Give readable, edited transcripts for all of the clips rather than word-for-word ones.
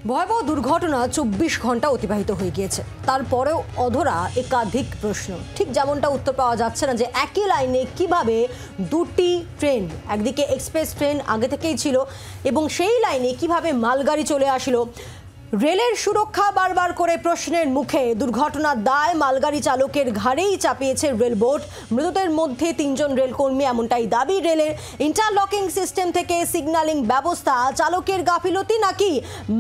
ভয়াবহ দুর্ঘটনা ২৪ ঘন্টা অতিবাহিত হয়ে গিয়েছে, তারপরেও অধরা একাধিক প্রশ্ন। ঠিক যেমনটা উত্তর পাওয়া যাচ্ছে না যে একই লাইনে কিভাবে দুটি ট্রেন, একদিকে এক্সপ্রেস ট্রেন আগে থেকেই ছিল এবং সেই লাইনে কিভাবে মালগাড়ি চলে আসলো। রেলের সুরক্ষা বারবার করে প্রশ্নের মুখে। দুর্ঘটনার দায় মালগাড়ি চালকের ঘাড়েই চাপিয়েছে রেল বোর্ড। মৃতদের মধ্যে ৩ জন রেলকর্মী, এমনটাই দাবি রেলের। ইন্টারলকিং সিস্টেম থেকে সিগন্যালিং ব্যবস্থা, চালকের গাফিলতি নাকি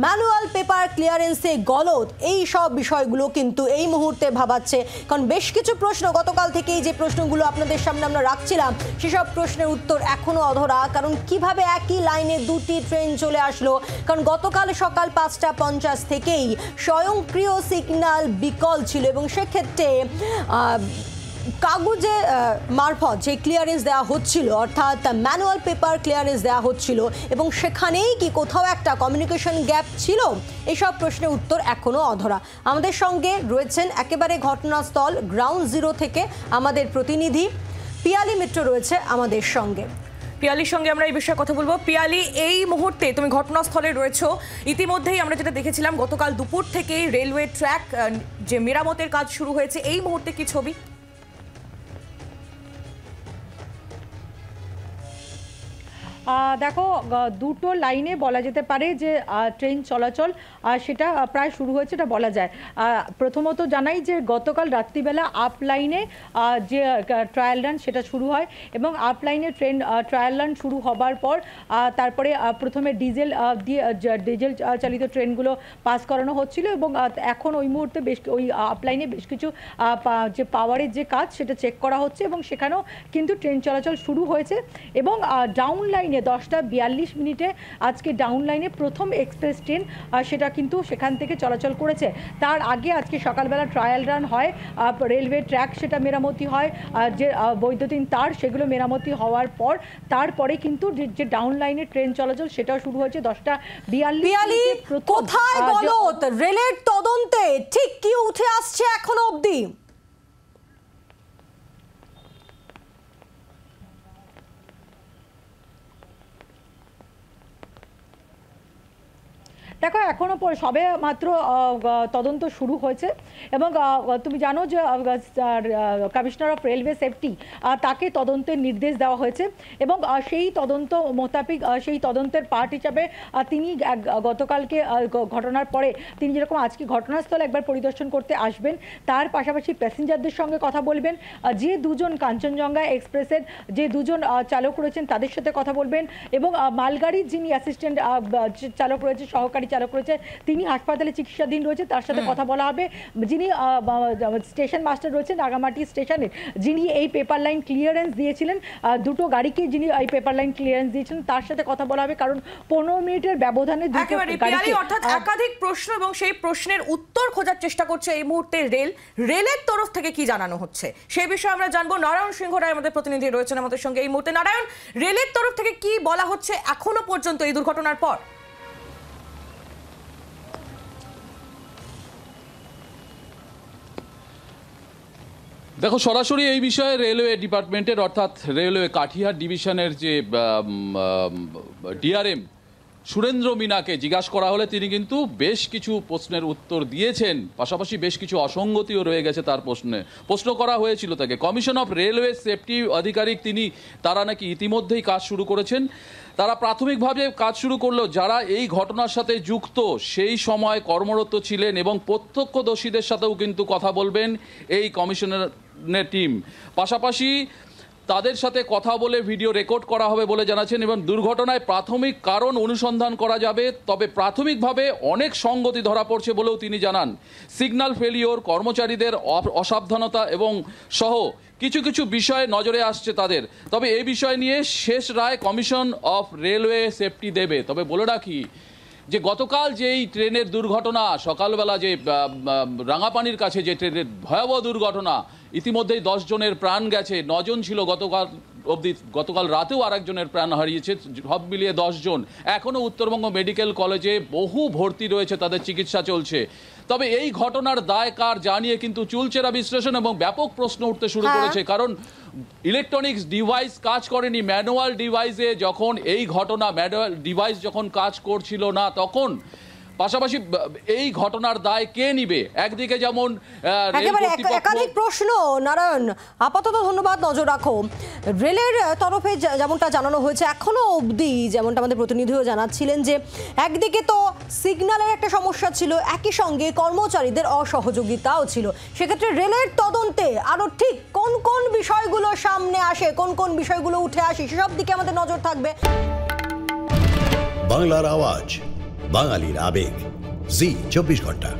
ম্যানুয়াল পেপার ক্লিয়ারেন্সে গলদ, এই সব বিষয়গুলো কিন্তু এই মুহূর্তে ভাবাচ্ছে। কারণ বেশ কিছু প্রশ্ন গতকাল থেকেই যে প্রশ্নগুলো আপনাদের সামনে আমরা রাখছিলাম, সেসব প্রশ্নের উত্তর এখনও অধরা। কারণ কিভাবে একই লাইনে দুটি ট্রেন চলে আসলো? কারণ গতকাল সকাল ৫টা ৫০ থেকেই স্বয়ংক্রিয় সিগন্যাল বিকল ছিল এবং সেক্ষেত্রে কাগজে মারফত যে ক্লিয়ারেন্স দেওয়া হচ্ছিল, অর্থাৎ ম্যানুয়াল পেপার ক্লিয়ারেন্স দেওয়া হচ্ছিল, এবং সেখানেই কি কোথাও একটা কমিউনিকেশন গ্যাপ ছিল? এইসব প্রশ্নের উত্তর এখনও অধরা। আমাদের সঙ্গে রয়েছেন একেবারে ঘটনাস্থল গ্রাউন্ড জিরো থেকে আমাদের প্রতিনিধি পিয়ালি মিত্র রয়েছে আমাদের সঙ্গে। পিয়ালির সঙ্গে আমরা এই বিষয়ে কথা বলবো। পিয়ালি, এই মুহূর্তে তুমি ঘটনাস্থলে রয়েছো। ইতিমধ্যেই আমরা যেটা দেখেছিলাম গতকাল দুপুর থেকেই রেলওয়ে ট্র্যাক যে মেরামতের কাজ শুরু হয়েছে, এই মুহূর্তে কি ছবি? দেখো, দুটো লাইনে বলা যেতে পারে যে ট্রেন চলাচল সেটা প্রায় শুরু হয়েছে, এটা বলা যায়। প্রথমত জানাই যে গতকাল রাত্রিবেলা আপ লাইনে যে ট্রায়াল রান সেটা শুরু হয় এবং আপ লাইনে ট্রেন ট্রায়াল রান শুরু হবার পর তারপরে প্রথমে ডিজেল চালিত ট্রেনগুলো পাস করানো হচ্ছিল এবং এখন ওই মুহূর্তে ওই আপ লাইনে বেশ কিছু যে পাওয়ারের যে কাজ সেটা চেক করা হচ্ছে এবং সেখানেও কিন্তু ট্রেন চলাচল শুরু হয়েছে। এবং ডাউন লাইনে 10টা 42 আজকে ডাউন লাইনে প্রথম এক্সপ্রেস ট্রেন সেটা কিন্তু সেখান থেকে চলাচল করেছে। তার আগে আজকে সকালবেলা ট্রায়াল রান হয়, রেলওয়ে ট্র্যাক সেটা মেরামতি হয়, যে বৈদ্যুতিন তার সেগুলো মেরামতি হওয়ার পর তারপরে কিন্তু যে ডাউন লাইনে ট্রেন চলাচল সেটাও শুরু হয়েছে 10টা 42। কোথায় গলদ রেলের তদন্তে? ঠিক কি উঠে আসছে এখনো অবধি? দেখো, এখনও সবে মাত্র তদন্ত শুরু হয়েছে এবং তুমি জানো যে কমিশনার অফ রেলওয়ে সেফটি তাকে তদন্তের নির্দেশ দেওয়া হয়েছে এবং সেই তদন্ত মোতাবেক সেই তদন্তের পার্ট হিসাবে তিনি গতকালকে ঘটনার পরে তিনি যেরকম আজকে ঘটনাস্থলে একবার পরিদর্শন করতে আসবেন, তার পাশাপাশি প্যাসেঞ্জারদের সঙ্গে কথা বলবেন, যে দুজন কাঞ্চনজঙ্ঘা এক্সপ্রেসের যে দুজন চালক রয়েছেন তাদের সাথে কথা বলবেন এবং মালগাড়ির যিনি অ্যাসিস্ট্যান্ট চালক রয়েছে, সহকারী চালক রয়েছে, তিনি হাসপাতালে চিকিৎসাধীন রয়েছে, তার সাথে কথা বলা হবে। যিনি স্টেশন মাস্টার রয়েছেন রাঙামাটি স্টেশনের, যিনি এই পেপার লাইন ক্লিয়ারেন্স দিয়েছিলেন, দুটো গাড়িকে যিনি এই পেপার লাইন ক্লিয়ারেন্স দিয়েছিলেন, তার সাথে কথা বলা হবে। কারণ 15 মিনিটের ব্যবধানে অর্থাৎ একাধিক প্রশ্ন এবং সেই প্রশ্নের উত্তর খোঁজার চেষ্টা করছে এই মুহূর্তে রেলের তরফ থেকে কি জানানো হচ্ছে সেই বিষয়ে আমরা জানবো। নারায়ণ সিংহ রায় আমাদের প্রতিনিধি রয়েছেন আমাদের সঙ্গে এই মুহূর্তে। নারায়ণ, রেলের তরফ থেকে কি বলা হচ্ছে এখনো পর্যন্ত এই দুর্ঘটনার পর? দেখো, সরাসরি এই বিষয়ে রেলওয়ে ডিপার্টমেন্টের অর্থাৎ রেলওয়ে কাঠিহার ডিভিশনের যে ডিআরএম সুরেন্দ্র মিনাকে জিজ্ঞাসা করা হলে তিনি কিন্তু বেশ কিছু প্রশ্নের উত্তর দিয়েছেন, পাশাপাশি বেশ কিছু অসঙ্গতিও রয়ে গেছে তার প্রশ্ন করা হয়েছিল তাকে। কমিশন অফ রেলওয়ে সেফটি আধিকারিক তারা নাকি ইতিমধ্যেই কাজ শুরু করেছেন। তারা প্রাথমিকভাবে কাজ শুরু করলেও যারা এই ঘটনার সাথে যুক্ত সেই সময় কর্মরত ছিলেন এবং প্রত্যক্ষদর্শীদের সাথেও কিন্তু কথা বলবেন এই কমিশনের টিম। পাশাপাশি তাদের সাথে কথা বলে ভিডিও রেকর্ড করা হবে বলে জানাচ্ছেন এবং দুর্ঘটনায় প্রাথমিক কারণ অনুসন্ধান করা যাবে। তবে প্রাথমিকভাবে অনেক সঙ্গতি ধরা পড়ছে বলেও তিনি জানান। সিগন্যাল ফেলিওর, কর্মচারীদের অসাবধানতা এবং সহ কিছু কিছু বিষয় নজরে আসছে তাদের। তবে এই বিষয় নিয়ে শেষ রায় কমিশন অফ রেলওয়ে সেফটি দেবে। তবে বলে রাখি যে গতকাল যেই ট্রেনের দুর্ঘটনা, সকালবেলা যে রাঙাপানির কাছে যে ট্রেনের ভয়াবহ দুর্ঘটনা, ইতিমধ্যেই 10 জনের প্রাণ গেছে, 9 জন ছিল গতকাল অবধি, গতকাল রাতেও আরেকজনের প্রাণ হারিয়েছে, সব মিলিয়ে 10 জন। এখনও উত্তরবঙ্গ মেডিকেল কলেজে বহু ভর্তি রয়েছে, তাদের চিকিৎসা চলছে। তবে এই ঘটনার দায় কার জানিয়ে কিন্তু চুলচেরা বিশ্লেষণ এবং ব্যাপক প্রশ্ন উঠতে শুরু করেছে। কারণ ইলেকট্রনিক্স ডিভাইস কাজ করেনি, ম্যানুয়াল ডিভাইসে যখন এই ঘটনা, ম্যানুয়াল ডিভাইস যখন কাজ করছিল না তখন পাশাপাশি এই ঘটনার দায় কে নিবে? একদিকে যেমন একেবারে একাধিক প্রশ্ন। নারায়ণ, আপাতত ধন্যবাদ, নজর রাখো। রেলের তরফে যেমনটা জানানো হয়েছে এখনো অবধি, যেমনটা আমাদের প্রতিনিধিও জানাচ্ছিলেন, যে একদিকে তো সিগন্যালের একটা সমস্যা ছিল, একই সঙ্গে কর্মচারীদের অসহযোগিতাও ছিল। সেক্ষেত্রে রেলের তদন্তে আরো ঠিক কোন কোন বিষয়গুলো সামনে আসে, কোন কোন বিষয়গুলো উঠে আসে, সেসব দিকে আমাদের নজর থাকবে। বাংলার আওয়াজ, বাঙালির আবেগ, জি 24 ঘন্টা।